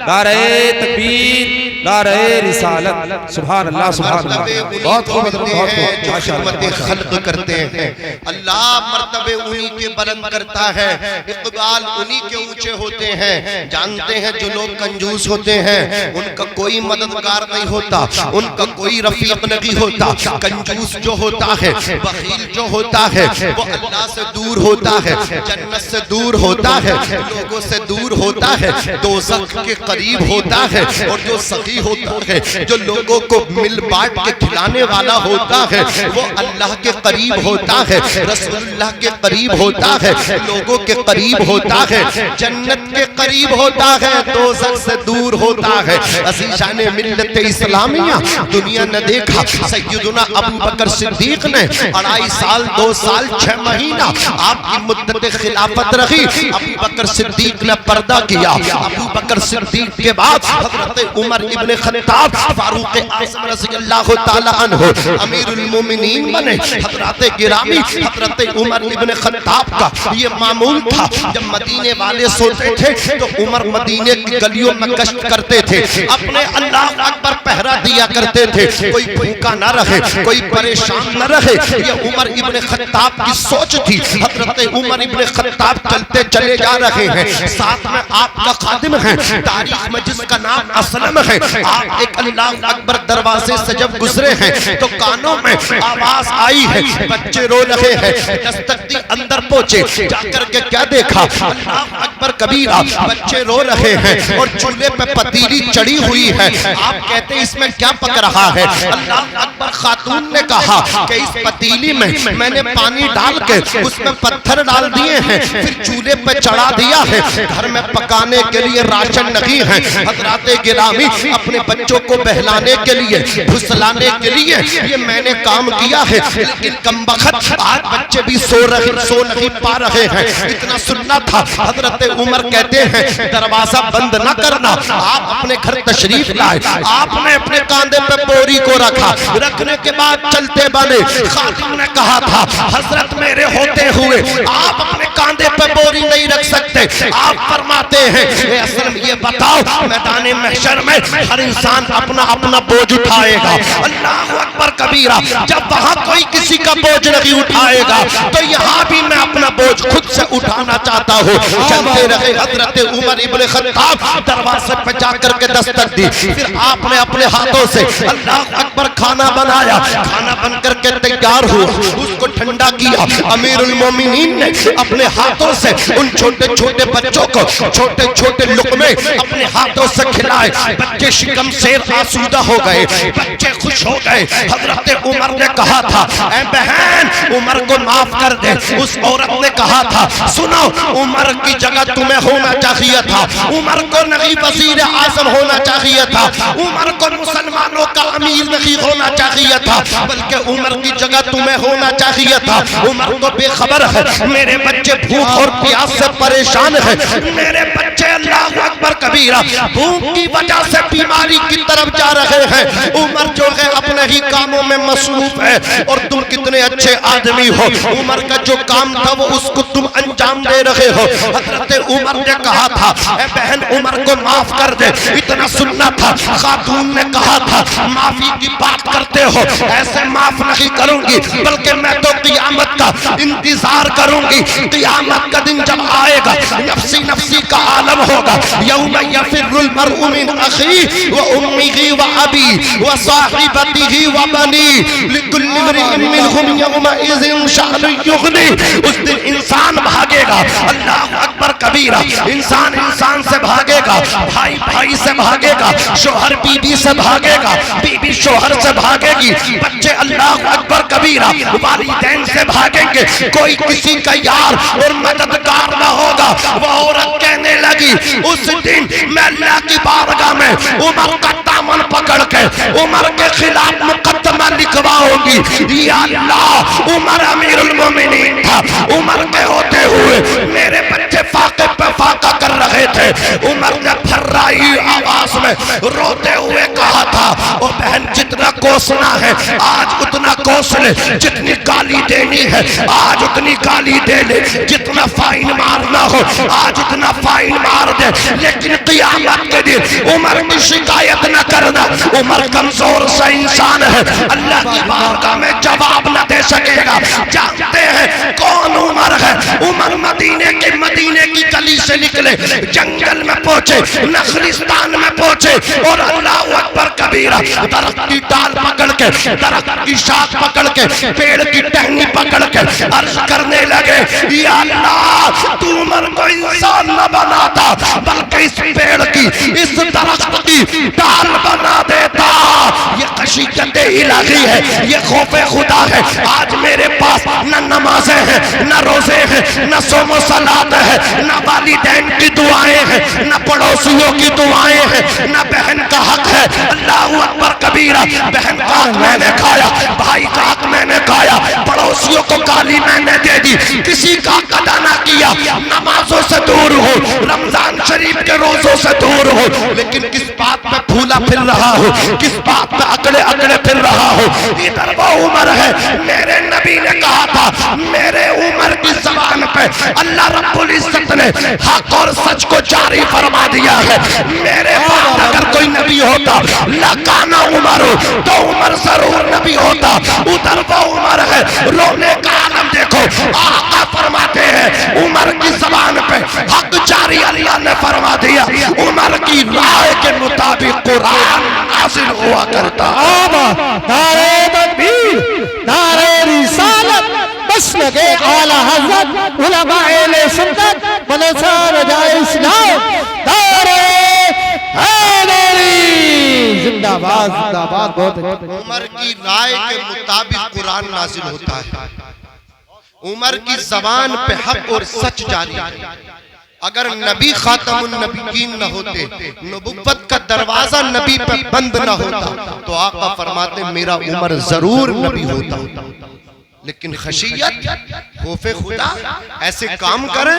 نعرہ تکبیر، نعرہ رسالت۔ سبحان اللہ سبحان اللہ، بہت خوب بہت خوب، خدمت خلق کرتے ہیں، اللہ مرتبے انہی کے بلند کرتا ہے، اقبال انہی کے اونچے ہوتے ہیں۔ جانتے ہیں جو لوگ کنجوس ہوتے ہیں ان کا کوئی مددگار نہیں ہوتا، ان کا کوئی رفیق نہیں ہوتا۔ کنجوس جو ہوتا ہے، بخیل جو ہوتا ہے، وہ اللہ سے دور ہوتا ہے، جنت سے دور ہوتا ہے، لوگوں سے دور ہوتا ہے، دوزخ کے قریب ہوتا ہے، اور جو سخی ہوتا ہے، جو لوگوں کو مل بانٹ کے کھلانے والا ہوتا ہے، وہ اللہ کے قریب ہوتا ہے، رسول اللہ کے قریب ہوتا ہے، لوگوں کے قریب ہوتا ہے، جنت کے قریب ہوتا ہے، دوزخ سے دور ہوتا ہے۔ عزیزان ملت اسلامیہ، دنیا نے دیکھا سیدنا ابو بکر صدیق نے 2.5 سال 2 سال 6 مہینہ آپ کی مدت خلافت رہی، ابو بکر صدیق نے پردہ کیا۔ ابو بکر صدیق کے بعد حضرت عمر ابن خطاب فاروق اعظم رضی اللہ تعالیٰ عنہ امیر المومنین بنے۔ حضرت گرامی حضرت عمر ابن خطاب کا یہ معمول تھا، جب مدینے والے سوتے تھے تو عمر مدینے کی گلیوں میں گشت کرتے تھے، اپنے اللہ اکبر پہرا دیا کرتے تھے، کوئی بھوکا نہ رہے، کوئی پریشان نہ رہے۔ یہ عمر ابن خطاب کی سوچ تھی۔ حضرت عمر ابن خطاب چلتے چلے جا رہے ہیں، ساتھ میں آپ کا خادم ہے، تاریخ میں جس کا نام اسلم ہے۔ آپ ایک اللہ اکبر دروازے سے جب گزرے ہیں تو کانوں میں آواز آئی ہے، بچے رو رہے ہیں، دستک دی اندر پہنچے، جا کر کے کیا دیکھا؟ اللہ اکبر کبیرہ، بچے رو رہے ہیں اور چولہے پہ پتیلی چڑھی ہوئی ہے۔ آپ کہتے اس میں کیا پک رہا ہے؟ اللہ اکبر، خاتون نے کہا کہ اس پتیلی میں نے پانی ڈال کے اس میں پتھر ڈال دیے ہیں، پھر چولہے پہ چڑھا دیا ہے، گھر میں پکانے کے لیے راشن نہیں ہے۔ حضرات گرامی، اپنے بچوں کو بہلانے کے لیے، بھسلانے کے لیے یہ میں نے کام کیا ہے، لیکن کمبخت آج بچے بھی سو نہیں پا رہے ہیں، اتنا سننا تھا۔ حضرت عمر کہتے ہیں دروازہ بند نہ کرنا، آپ اپنے گھر تشریف لائے، آپ نے اپنے کاندھے پہ بوری کو رکھا، رکھنے کے بعد چلتے بنے۔ خادم نے کہا تھا حضرت میرے ہوتے ہوئے آپ اپنے کاندھے پہ بوری نہیں رکھ سکتے، آپ فرماتے ہیں اے اسلم یہ بتاؤ میدان محشر میں ہر انسان اپنا اپنا بوجھ اٹھائے گا، اللہ اکبر کبیرہ، جب وہاں کوئی کسی کا بوجھ نہیں اٹھائے گا تو یہاں بھی میں اپنا بوجھ خود سے اٹھانا چاہتا ہوں۔ چلتے رہے حضرت عمر ابن خطاب، دروازے پہ جا کر کے دستک دی، پھر آپ نے اپنے ہاتھوں سے اللہ اکبر کھانا بنایا، کھانا بن کر کے تیار ہوا، اس کو ٹھنڈا کیا۔ امیر المومنین نے اپنے ہاتھوں سے ان چھوٹے چھوٹے بچوں کو چھوٹے چھوٹے لقمے اپنے ہاتھوں سے کھلائے، بچے شکم سے آسودہ ہو گئے، بچے خوش ہو گئے۔ حضرت عمر نے کہا تھا اے بہن عمر کو معاف کر دے۔ اس عورت نے کہا تھا سنو عمر کی جگہ تمہیں ہونا چاہیے تھا، عمر کو نہیں وزیر اعظم ہونا چاہیے تھا، عمر کو مسلمانوں کا امیر نہیں ہونا چاہیے تھا، بلکہ عمر کی جگہ تمہیں ہونا چاہیے تھا۔ عمر کو بے خبر ہے میرے بچے بھوک اور پیاس سے پریشان ہیں، میرے بچے اللہ اکبر کبیرہ بھوک کی وجہ سے بیماری کی طرف جا رہے ہیں۔ عمر جو ہے اپنے ہی کاموں میں مصروف ہے، اور تم کتنے اچھے آدمی ہو، عمر کا جو کام تھا وہ اس کو تم انجام دے رہے ہو۔ حضرت عمر نے کہا تھا اے بہن عمر کو معاف کر دے، اتنا سننا تھا۔ خاتون نے کہا تھا معافی کی بات کرتے ہو، ایسے معاف نہیں کروں گی، بلکہ میں تو قیامت کا انتظار کروں گی۔ قیامت کا دن جب آئے گا نفسی نفسی کا عالم ہوگا، یوم یفر المرء من اخیہ و امہ و ابی و صاحبتہ و بنی لکل امرئ منہم یومئذ شأن یغنی۔ اس دن انسان بھاگے گا، اللہ اکبر کبیرہ، انسان انسان سے بھاگے گا، بھائی بھائی سے بھاگے گا، شوہر بیوی سے بھاگے گا، بیوی شوہر سے بھاگے گی، بچے اللہ اکبر کبیرہ والدین سے بھاگیں گے، کوئی کسی کا یار اور مددگار نہ ہوگا۔ وہ عورت کہنے لگی اس دن میں اللہ کی بارگاہ میں عمر کا دامن پکڑ کے عمر کے خلاف مقدمہ لکھواؤں گی، یا اللہ عمر امیر المومنین تھا، عمر کے ہوتے ہوئے میرے بچے فاقے پہ فاقہ کر رہے تھے۔ عمر نے پھرائی آواز میں روتے ہوئے کہا تھا او بہن جتنا کوسنا ہے آج اتنا کوس لے، جتنی گالی دینی ہے آج اتنی گالی دے لے، جتنا فائن مارنا ہو آج اتنا فائن مار دے، لیکن قیامت کے دن عمر کی شکایت نہ کرنا۔ عمر کمزور سا انسان ہے، اللہ کی بارگاہ میں جواب نہ دے سکے گا۔ جانتے ہیں کون عمر ہے؟ عمر مدینے کی گلی سے نکلے، جنگل میں پہنچے، نخلستان میں پہنچے، اور اللہ اکبر کبیرہ درخت کی ڈال پکڑ کے، درخت کی شاخ پکڑ کے، پیڑ کی ٹہنی پکڑ کے عرض کرنے لگے یا اللہ تو عمر کو انسان نہ بناتا بلکہ اس پیڑ کی اس درخت کی ڈال بنا دیتا۔ یہ خشیت الہی ہے، یہ خوف خدا ہے۔ آج میرے پاس نہ نمازیں ہیں، نہ روزے ہیں، نہ صوم و صلات ہے، نہ والدین کی دعائیں ہیں، نہ پڑوسیوں کی دعائیں ہیں، نہ بہن کا حق ہے۔ اللہ اکبر کبیرہ، بہن کا حق میں نے کھایا، بھائی کا حق میں نے کھایا، پڑوسیوں کو گالی میں نے دے دی، کسی کا ادا نہ کیا، نمازوں سے دور ہو، رمضان شریف کے روزوں سے دور ہو، لیکن کس بات پہ پھولا پھر رہا ہو، کس بات پہ اکڑے اکڑے پھر رہا ہو۔ ادھر وہ عمر ہے، میرے نبی نے کہا تھا میرے عمر کی زبان پہ اللہ رب العزت نے حق اور سچ کو جاری فرما دیا ہے۔ میرے بعد اگر کوئی نبی ہوتا لکانا عمر، تو عمر ضرور نبی ہوتا۔ ادھر وہ عمر ہے، رونے کا عالم دیکھو، آقا فرماتے ہیں عمر کی زبان پہ حق جاری اللہ نے فرما دیا، عمر کی رائے کے مطابق قرآن نازل ہوا کرتا۔ نعرہ تکبیر، نعرہ رسالت، مسلک اعلی حضرت علماء اہل سنت مدرسہ رجاء اسلام، نعرہ حیدری۔ زندہ باد بہت عمر کی رائے کے مطابق قرآن نازل ہوتا ہے، عمر کی زبان پہ حق اور سچ جاری ہے۔ اگر نبی خاتم النبیین نہ ہوتے، نبوت کا دروازہ نبی پہ بند نہ ہوتا، تو آقا فرماتے میرا عمر ضرور نبی ہوتا۔ لیکن خشیت، خوف خدا، ایسے کام کریں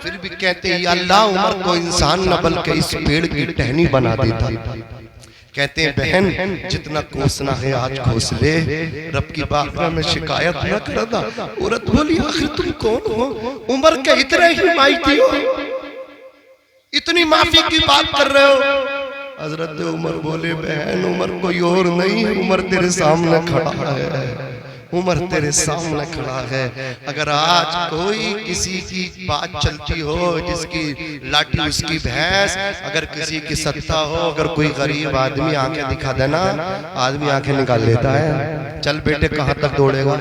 پھر بھی کہتے ہیں یا اللہ عمر کو انسان نہ بلکہ اس پیڑ کی ٹہنی بنا دیتا۔ کہتے ہیں بہن جتنا کوسنا ہے آج کوس لے، رب کی بارگاہ میں شکایت نہ کرنا۔ عورت بولی آخر تم کون ہو؟ عمر کے اتنے ہی مائٹی ہو، اتنی معافی کی بات کر رہے ہو؟ حضرت عمر بولے بہن عمر کوئی اور نہیں، عمر تیرے سامنے کھڑا ہے، عمر تیرے سامنے کھڑا ہے۔ اگر آج کوئی کسی کی بات چلتی ہو، جس کی لاٹھی اس کی بھینس، اگر کسی کی ستا ہو، اگر کوئی غریب آدمی آنکھیں دکھا دینا، آدمی آنکھیں نکال لیتا ہے، چل بیٹے کہاں تک دوڑے گا،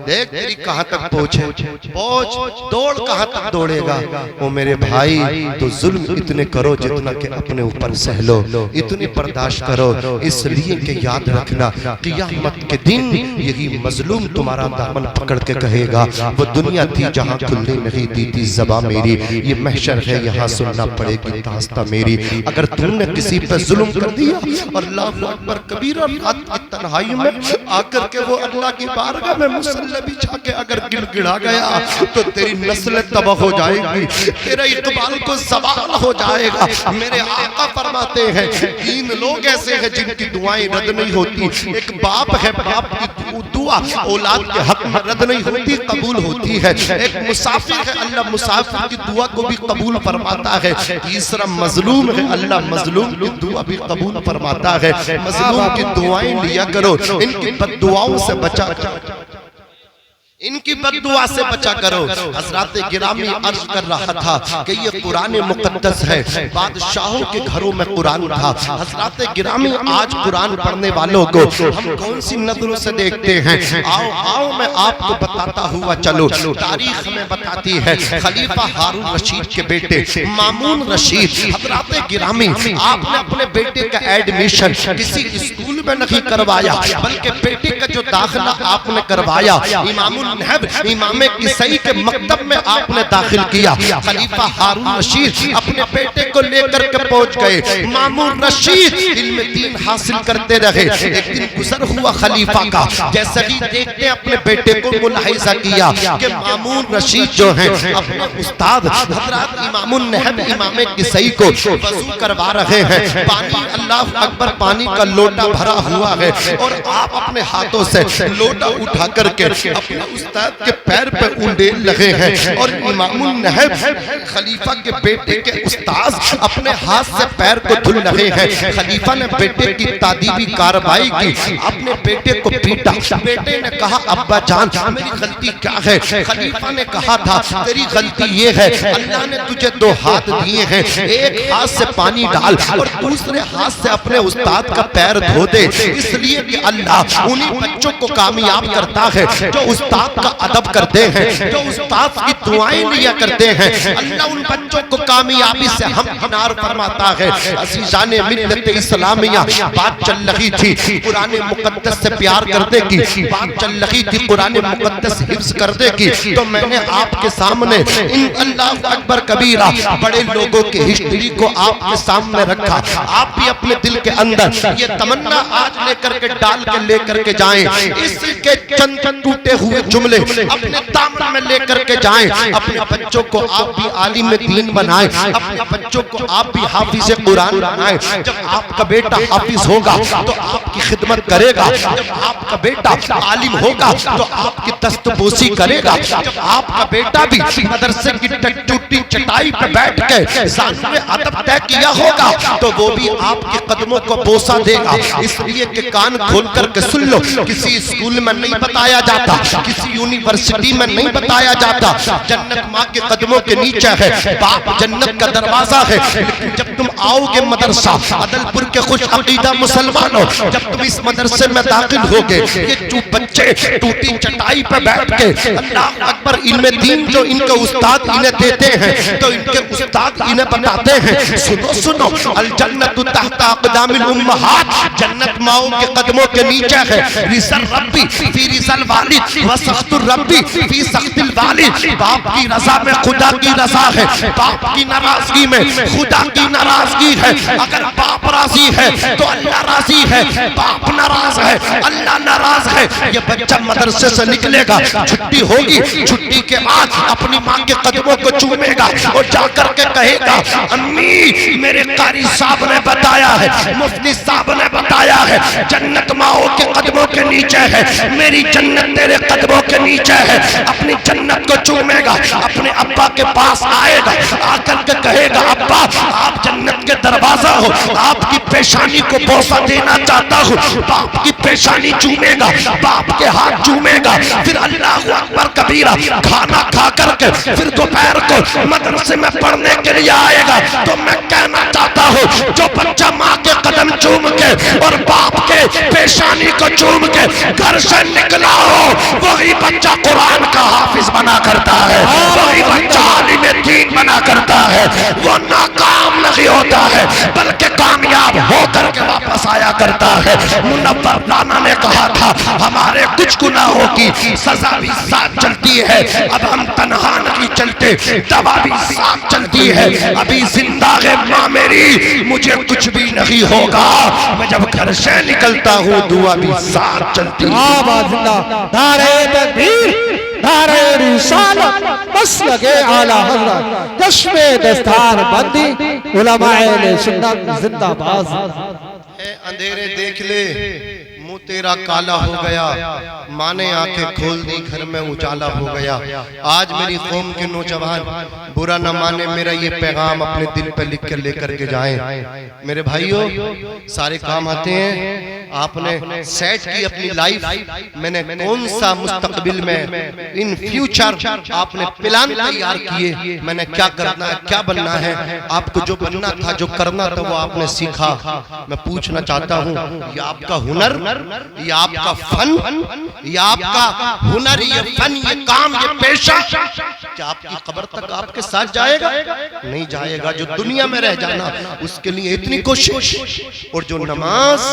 دیکھ تیری کہاں تک پہنچے، پہنچ دوڑ کہاں تک دوڑے گا۔ او میرے بھائی تو ظلم اتنے کرو جتنا کہ اپنے اوپر سہلو، اتنی برداشت کرو، اس لیے کہ یاد رکھنا قیامت کے دن یہی مظلوم تمہارا دامن پکڑ کے کہے گا وہ دنیا تھی جہاں کھلنے نہیں دی تھی زبان میری، یہ محشر ہے یہاں سننا پڑے گی داستہ میری۔ اگر تم نے کسی پہ ظلم کر دیا اور اللہ اکبر کبیرہ رات کی تنہائی میں آ کر کے وہ اللہ کی بارگاہ میں مصلی بچھا کے اگر گڑ گڑا گیا تو تیری نسل تباہ ہو جائے گی، تیرے اقبال کو زوال ہو جائے گا۔ میرے آقا فرماتے ہیں 3 لوگ ایسے ہیں جن کی دعائیں رد نہیں ہوتی۔ ایک باپ ہے، باپ کی دعا اولاد کے حق میں رد نہیں ہوتی، قبول ہوتی ہے۔ ایک مسافر ہے، اللہ مسافر کی دعا کو بھی قبول فرماتا ہے۔ تیسرا مظلوم ہے، اللہ مظلوم کی دعا بھی قبول فرماتا ہے۔ مظلوم کی دعائیں لیا کرو، ان کی بد دعاؤں سے بچا کرو، ان کی بد دعا سے بچا کرو۔ حضرات گرامی عرض کر رہا تھا کہ یہ قرآن مقدس ہے، بادشاہوں کے گھروں میں قرآن تھا۔ حضرات گرامی آج قرآن پڑھنے والوں کو ہم کون سی نظروں سے دیکھتے ہیں؟ آؤ میں آپ کو بتاتا ہوا چلو۔ تاریخ میں بتاتی ہے خلیفہ ہارون رشید کے بیٹے مامون رشید، حضرات گرامی آپ نے اپنے بیٹے کا ایڈمیشن کسی اسکول میں نہیں کروایا، بلکہ بیٹے کا جو داخلہ آپ نے کروایا امام کسائی کے مکتب میں آپ نے داخل کیا۔ خلیفہ ہارون رشید اپنے بیٹے کو لے کر کے پہنچ گئے، مامون رشید علم دین حاصل کرتے رہے۔ ایک دن گزر ہوا خلیفہ کا، جیسے ہی دیکھتے ہیں اپنے بیٹے کو ملاحظہ کیا کہ مامون رشید جو ہیں اپنے استاد حضرات امام النہب امام کسائی کو وضو کروا رہے ہیں، پانی اللہ اکبر پانی کا لوٹا بھرا ہوا ہے، اور آپ اپنے ہاتھوں سے لوٹا اٹھا کر کے اپنے استاد کے پیر پر انڈیل لگے ہیں، اور امام النہب خلیفہ کے بیٹے کے استاد اپنے ہاتھ سے پیر کو دھل رہے ہیں۔ خلیفہ نے بیٹے کی تادیبی کارروائی کی، اپنے بیٹے کو پیٹا۔ بیٹے نے کہا ابا جان میری غلطی کیا ہے؟ خلیفہ نے کہا تھا تیری غلطی یہ ہے اللہ نے تجھے 2 ہاتھ دیے ہیں، ایک ہاتھ سے پانی ڈال اور دوسرے ہاتھ سے اپنے استاد کا پیر دھو دے، اس لیے کہ اللہ انہی بچوں کو کامیاب کرتا ہے جو استاد کا ادب کرتے ہیں، جو استاد کی دعائیں لیا کرتے ہیں۔ اللہ ان بچوں کو کامیابی سے ہمکنار فرماتا ہے۔ عزیزان ملت اسلامیہ بات چل رہی تھی قرآن مقدس سے پیار کرنے کی، بات چل رہی تھی قرآن مقدس حفظ کرنے کی، تو میں نے آپ کے سامنے ان اللہ اکبر کبیرہ بڑے لوگوں کے ہسٹری کو آپ کے سامنے رکھا۔ آپ بھی اپنے دل کے اندر یہ تمنا آج لے کر کے ڈال کے لے کر کے جائیں، اس کے چند ٹوٹے ہوئے جملے اپنے دامن میں لے کر کے جائیں۔ اپنے بچوں کو آپ بھی عالم دین بنائیں، اپنے بچوں کو آپ بھی حافظ قرآن بنائیں۔ جب آپ کا بیٹا حافظ ہوگا تو آپ کی خدمت کرے گا، جب آپ کا بیٹا عالم ہوگا تو آپ کی دست بوسی کرے گا، جب آپ کا بیٹا بھی مدرسے کی ٹوٹی چٹائی پہ بیٹھ کے ذات ادب طے کیا ہوگا تو وہ بھی آپ کے قدموں کو بوسہ دے گا۔ اس لیے کہ کان کھول کر کے سن لو، کسی اسکول میں نہیں بتایا جاتا، کسی یونیورسٹی میں نہیں بتایا جاتا جنت ماں کے قدموں کے نیچے ہے، باپ جنت کا دروازہ ہے۔ لیکن جب تم آؤ گے مدرسہ عدلپور کے خوش عقیدہ مسلمانوں، جب تم اس مدرسے میں داخل ہوگے، یہ جو بچے ٹوٹی چٹائی پہ بیٹھ کے اللہ اکبر علم دین جو ان کے استاد انہیں دیتے ہیں تو ان کے استاد انہیں بتاتے ہیں سنو سنو الجنت تحت اقدام الامہات، جنت ماؤں کے قدموں کے نیچے ہے، رضا ربی فی رضا الوالد وسخط الربی فی سخط الوالد، باپ کی رضا میں خدا کی رضا ہے، باپ کی ناراضگی میں خدا کی ناراضگی ہے، اگر باپ راضی ہے تو اللہ راضی ہے، باپ ناراض ہے اللہ ناراض ہے۔ یہ بچہ مدرسے سے نکلے گا، چھٹی ہوگی، چھٹی کے بعد اپنی ماں کے قدموں کو چومے گا اور جا کر کے کہے گا امی میرے قاری صاحب نے بتایا ہے، مفتی صاحب نے بتایا ہے جنت ماؤں کے قدموں کے نیچے ہے، میری جنت تیرے قدموں کے نیچے ہے۔ اپنی جنت کو چومے گا، اپنے ابا کے پاس آئے گا، آ کر کے کہے گا ابا آپ جنت کے دروازہ ہو، آپ کی پیشانی کو بوسہ دینا چاہتا ہوں۔ باپ کی پیشانی چومے گا، باپ کے ہاتھ چومے گا، پھر اللہ اکبر کبیرہ کھانا کھا کر کے پھر دوپہر کو مدرسے میں پڑھنے کے لیے آئے گا۔ تو میں کہنا چاہتا ہوں جو بچہ ماں کے قدم چوم کے اور باپ کے پیشانی کو چوم کے گھر سے نکلا ہو، وہی بچہ قرآن کا حافظ بنا کرتا ہے، وہی بچہ عالم دین بنا کرتا ہے، وہ ناکام نہیں ہوتا ہے بلکہ کامیاب ہو کر کے واپس آیا کرتا ہے۔ منور رانا نے کہا تھا ہمارے کچھ گناہوں کی سزا بھی ساتھ چلتی ہے، اب ہم تنہا نہیں چلتے، دوا بھی ساتھ چلتی ہے، ابھی زندہ ہے ماں میری مجھے کچھ بھی نہیں ہوگا، میں جب گھر سے نکلتا ہوں دعا بھی ساتھ چلتی ہے۔ آباد زندہ نعرہ تکبیر، نعرہ رسالت، مسلک اعلی حضرت، چشم دستار بندی، علماء اہل سنت زندہ باز۔ اے اندھیرے دیکھ لے منہ تیرا کالا ہو گیا، ماں نے آنکھیں کھول دی گھر میں اجالا ہو گیا۔ آج میری قوم کے نوجوان برا نہ مانے میرا یہ پیغام اپنے دل پہ لکھ کر لے کر کے جائیں۔ میرے بھائیوں سارے کام آتے ہیں، آپ نے سیٹ کی اپنی لائف، میں نے کون سا مستقبل میں ان فیوچر آپ نے پلان تیار کیے، میں نے کیا کرنا ہے کیا بننا ہے، آپ کو جو بننا تھا جو کرنا تھا وہ آپ نے سیکھا۔ میں پوچھنا چاہتا ہوں یہ آپ کا ہنر، یہ آپ کا فن، یہ آپ کا ہنر، یہ فن، یہ کام، یہ پیشہ کیا آپ کی قبر تک آپ کے ساتھ جائے گا؟ نہیں جائے گا۔ جو دنیا میں رہ جانا اس کے لیے اتنی کوشش، اور جو نماز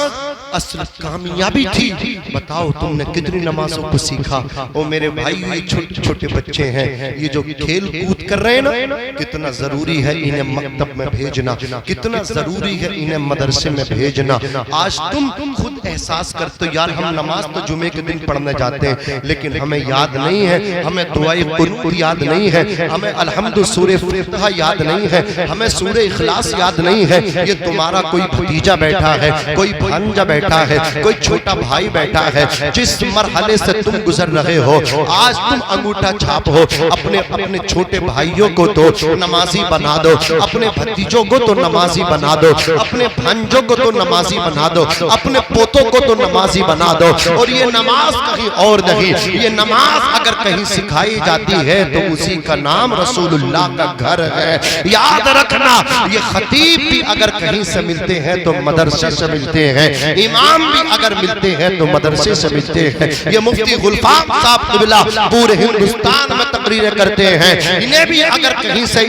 اصل کامیابی تھی، بتاؤ تم نے کتنی نمازوں کو سیکھا۔ او میرے بھائی یہ چھوٹے چھوٹے بچے ہیں، یہ جو کھیل کود کر رہے ہیں نا، کتنا ضروری ہے انہیں مکتب میں بھیجنا، کتنا ضروری ہے انہیں مدرسے میں بھیجنا۔ آج تم خود احساس کرتے یار ہم نماز تو جمعے کے دن پڑھنے جاتے ہیں لیکن ہمیں یاد نہیں ہے، ہمیں دعائے قنوت یاد نہیں ہے، ہمیں الحمد سورہ فتح یاد نہیں ہے، ہمیں سورہ اخلاص یاد نہیں ہے۔ یہ تمہارا کوئی بھتیجا بیٹھا ہے، کوئی بھانجا بیٹھا ہے، کوئی چھوٹا بھائی بیٹھا ہے، جس مرحلے سے تم گزر رہے ہو آج تم انگوٹھا چھاپ ہو۔ اپنے چھوٹے بھائیوں کو تو نمازی بنا دو، اپنے بھتیجوں کو تو نمازی بنا دو، اپنے بھانجوں کو تو نمازی بنا دو، اپنے پوتوں کو تو نمازی بنا دو۔ اور یہ نماز کہیں اور نہیں، یہ نماز اگر کہیں سکھائی جاتی ہے تو اسی کا نام رسول اللہ کا گھر ہے۔ یاد رکھنا یہ خطیب بھی اگر کہیں سے ملتے ہیں تو مدرسے سے ملتے ہیں، امام بھی اگر ملتے ہیں تو مدرسے سے ملتے ہیں۔ یہ مفتی غلفام صاحب قبلہ پورے ہندوستان میں تقریریں کرتے ہیں، انہیں بھی اگر کہیں سے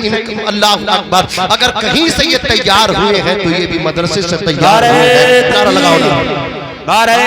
اللہ اکبر اگر کہیں سے یہ تیار ہوئے ہیں تو یہ بھی مدرسے سے تیار ہوئے ہیں۔ نعرہ لگاؤ نعرہ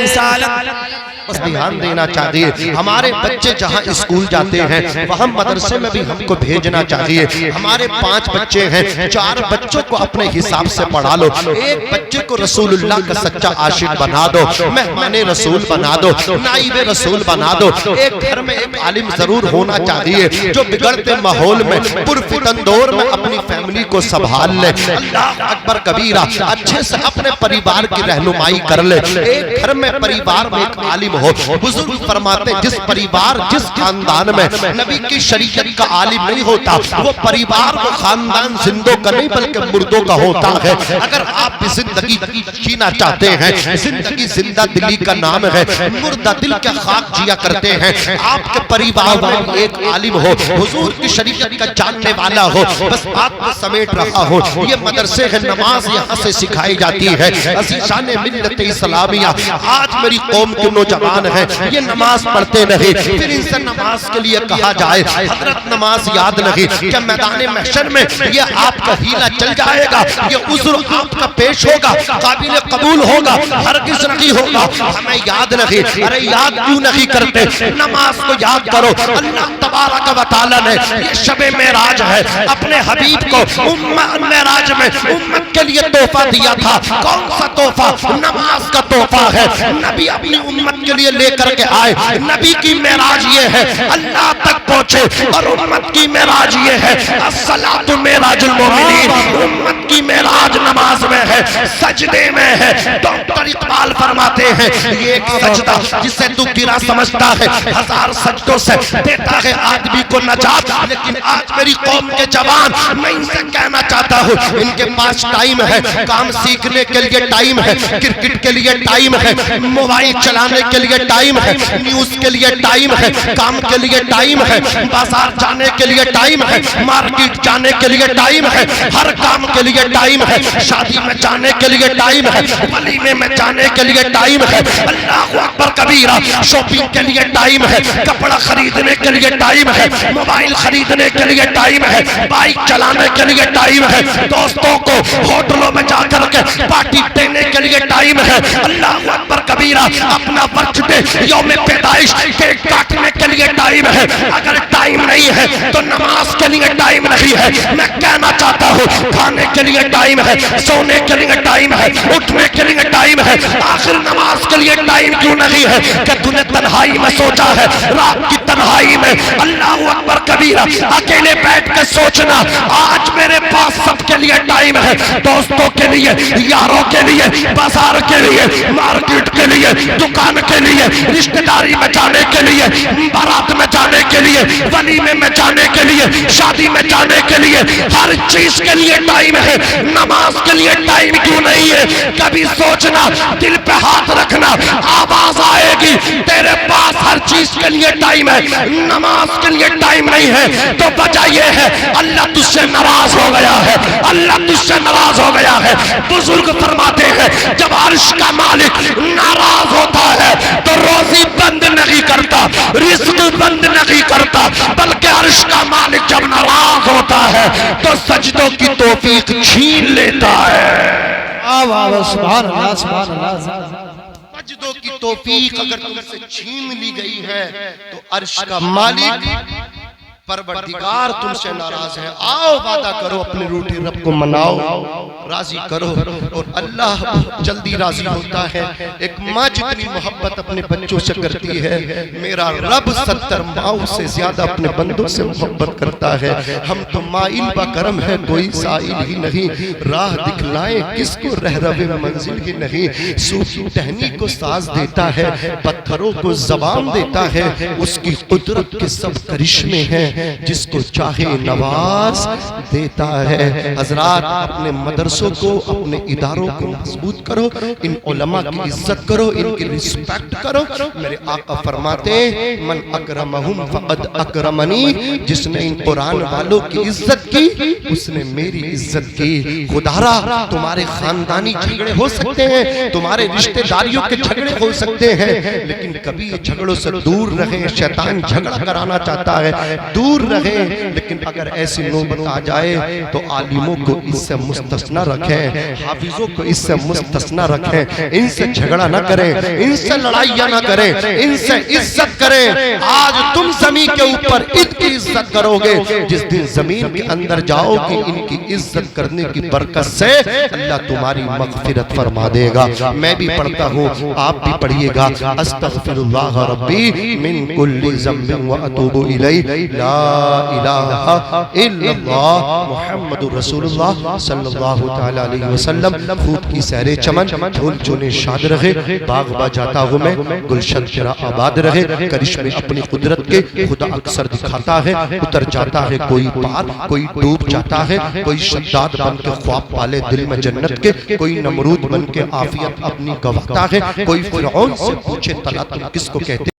رسالت۔ بس دھیان دینا چاہیے ہمارے بچے جہاں اسکول جاتے ہیں وہاں مدرسے میں بھی ہم کو بھیجنا چاہیے۔ ہمارے 5 بچے ہیں، 4 بچوں کو اپنے حساب سے پڑھا لو، ایک بچے کو رسول اللہ کا سچا عاشق بنا دو، مہمان رسول بنا دو، نائب رسول بنا دو۔ ایک گھر میں ایک عالم ضرور ہونا چاہیے جو بگڑتے ماحول میں پرفتن دور میں اپنی فیملی کو سنبھال لے۔ اللہ اکبر کبیرہ، اچھے سے اپنے پریوار کی رہنمائی کر لے۔ ایک گھر میں پریوار میں ایک عالم ہو۔ بزرگ فرماتے جس پریوار جس خاندان میں نبی کی شریعت کا عالم نہیں ہوتا وہ پریوار وہ خاندان زندوں کا نہیں بلکہ مردوں کا ہوتا ہے۔ اگر آپ بھی زندگی جینا چاہتے ہیں. زندگی زندہ دلی کا نام ہے, مردہ دل کے خاک جیا کرتے ہیں. آپ کے پریوار میں ایک عالم ہو, حضور کی شریعت کا جاننے والا ہو, بس بات کو سمیٹ رہا ہو. یہ مدرسے ہیں, نماز یہاں سے سکھائی جاتی ہے. عزیزان ملت اسلامیہ, آج میری قوم کے نوجوان ہیں, یہ نماز پڑھتے نہیں, پھر ان سے نماز کے لیے کہا جائے حضرت نماز یاد نہیں, کہ میدان محشر میں یہ آپ کا ہیلا چل جائے گا, یہ عذر آپ کا پیش ہوگا, قابل قبول ہوگا, ہرگز نہیں ہوگا. ہمیں یاد نہیں. ارے یاد کیوں نہیں کرتے؟ نماز کو یاد کرو. اللہ تبارک و تعالی نے یہ شب معراج ہے, اپنے حبیب کو معراج میں امت کے لیے تحفہ دیا تھا. کون سا تحفہ؟ نماز کا تحفہ ہے. نبی اپنی امت کے لیے لے کر کے آئے. نبی کی معراج یہ ہے اللہ تک پہنچے, اور امت کی معراج یہ ہے الصلاۃ معراج المومنین. امت کی معراج نماز میں ہے, سجدے میں ہے. ڈاکٹر اقبال فرماتے ہیں یہ ایک سجدہ جسے تو گرا سمجھتا ہے, ہزار سجدوں سے دیتا ہے آدمی کو نجات. لیکن آج میری قوم کے جوان, میں ان سے کہنا چاہتا ہوں, ان کے پاس ٹائم ہے, کام سیکھنے کے لیے ٹائم ہے, کرکٹ کے لیے ٹائم ہے, موبائل چلانے کے لیے ٹائم ہے, نیوز کے لیے ٹائم ہے, کام کے لیے ٹائم ہے, بازار جانے کے لیے ٹائم ہے, مارکیٹ جانے کے لیے ٹائم ہے, ہر کام کے لیے ٹائم ہے, شادی میں جانے کے لیے ٹائم ہے, ولیمے میں جانے کے لیے ٹائم ہے, اللہ اکبر کبیرہ, شاپنگ کے لیے ٹائم ہے, کپڑا خریدنے کے لیے ٹائم ہے, موبائل خریدنے کے لیے ٹائم ہے, بائک چلانے کے لیے ٹائم ہے, دوستوں کو ہوٹلوں میں جا کر کے پارٹی دینے کے لیے ٹائم ہے. اللہ اکبر کبیرہ, اپنا برتھ ڈے, یوم پیدائش, کیک کاٹنے کے لیے ٹائم ہے. اگر ٹائم نہیں ہے تو نماز کے لیے ٹائم نہیں ہے. میں کہنا چاہتا ہوں کھانے کے لیے ٹائم ہے, سونے کے لیے ٹائم ہے, اٹھنے کے لیے ٹائم ہے, آخر نماز کے لیے ٹائم کیوں نہیں ہے؟ کہ تو نے تنہائی میں سوچا ہے, رات کی تنہائی میں, اللہ اکبر کبیرہ, اکیلے بیٹھ کے سوچنا آج میرے پاس سب کے لیے ٹائم ہے, دوستوں کے لیے, یاروں کے لیے, بازار کے لیے, مارکیٹ کے لیے, دکان کے لیے, رشتہ داری میں جانے کے لیے, بارات میں جانے کے لیے, ولیمے میں جانے کے لیے, شادی میں جانے کے لیے, ہر چیز کے لیے ٹائم ہے. نماز کے لیے ٹائم کیوں نہیں ہے؟ کبھی سوچنا, دل پہ ہاتھ رکھنا, آواز آئے گی تیرے پاس ہر چیز کے لیے ٹائم ہے, نماز کے لیے ٹائم نہیں ہے. تو وجہ یہ ہے اللہ تجھ سے ناراض ہو گیا ہے, اللہ تجھ سے ناراض ہو گیا ہے. بزرگ فرماتے ہیں جب عرش کا مالک ناراض ہوتا ہے تو روزی بند نہیں کرتا, رزق بند نہیں کرتا, بلکہ عرش کا مالک جب ناراض ہوتا ہے تو سجدوں کی توفیق چھین لیتا ہے. سبحان اللہ, سبحان اللہ. سجدوں کی توفیق اگر تم سے چھین لی گئی ہے تو عرش کا مالک پروردگار تم سے ناراض ہے. آؤ وعدہ کرو, اپنے روٹے رب کو مناؤ, راضی کرو, اور اللہ جلدی راضی ہوتا ہے. ایک ماں جتنی محبت اپنے بچوں سے کرتی ہے, میرا رب 70 ماؤں سے زیادہ اپنے بندوں سے محبت کرتا ہے. ہم تو مائل با کرم ہے, کوئی سائل ہی نہیں, راہ دکھلائیں کس کو رہرو منزل ہی نہیں. صوفی ٹہنی کو ساز دیتا ہے, پتھروں کو زبان دیتا ہے, اس کی قدرت کے سب کرشمے ہیں, جس کو چاہے نواز دیتا ہے. حضرات, اپنے مدرسوں کو, اپنے اداروں کو مضبوط کرو, ان علماء کی عزت کرو, ان کی رسپیکٹ کرو. میرے آقا فرماتے من اکرمہم فقد اکرمنی, جس نے ان قرآن والوں کی عزت کی اس نے میری عزت کی. خدارا, تمہارے خاندانی جھگڑے ہو سکتے ہیں, تمہارے رشتہ داریوں کے جھگڑے ہو سکتے ہیں, لیکن کبھی یہ جھگڑوں سے دور رہیں. شیطان جھگڑا کرانا چاہتا ہے, دور رہیں. لیکن اگر ایسی نوبت آ جائے تو عالموں کو اس سے مستثنی رکھیں, حافظوں کو اس سے مستثنی رکھیں. ان سے جھگڑا نہ کریں, ان سے لڑائیاں نہ کریں, ان سے عزت کریں. آج تم زمین کے اوپر ان کی عزت کرو گے, جس دن زمین کے اندر جاؤ گے ان کی عزت کرنے کی برکت سے اللہ تمہاری مغفرت فرما دے گا. میں بھی پڑھتا ہوں, آپ بھی پڑھیے گا. استغفر اللہ ربی من کل ذنب واتوب الیہ, لا الہ الا اللہ محمد رسول اللہ صلی اللہ تعالی علیہ وسلم. خوب کی سیر چمن، پھول چونے شاد رہے، باغ با جاتا ہوں میں، گلشن تیرا آباد رہے. کرشمے اپنی قدرت کے خدا اکثر دکھاتا ہے، اتر جاتا ہے کوئی پار، کوئی ڈوب جاتا ہے، کوئی شداد بن کے خواب پالے دل میں جنت کے، کوئی نمرود بن کے عافیت اپنی گواتا ہے، کوئی فرعون سے پوچھے طلا تم کس کو کہتے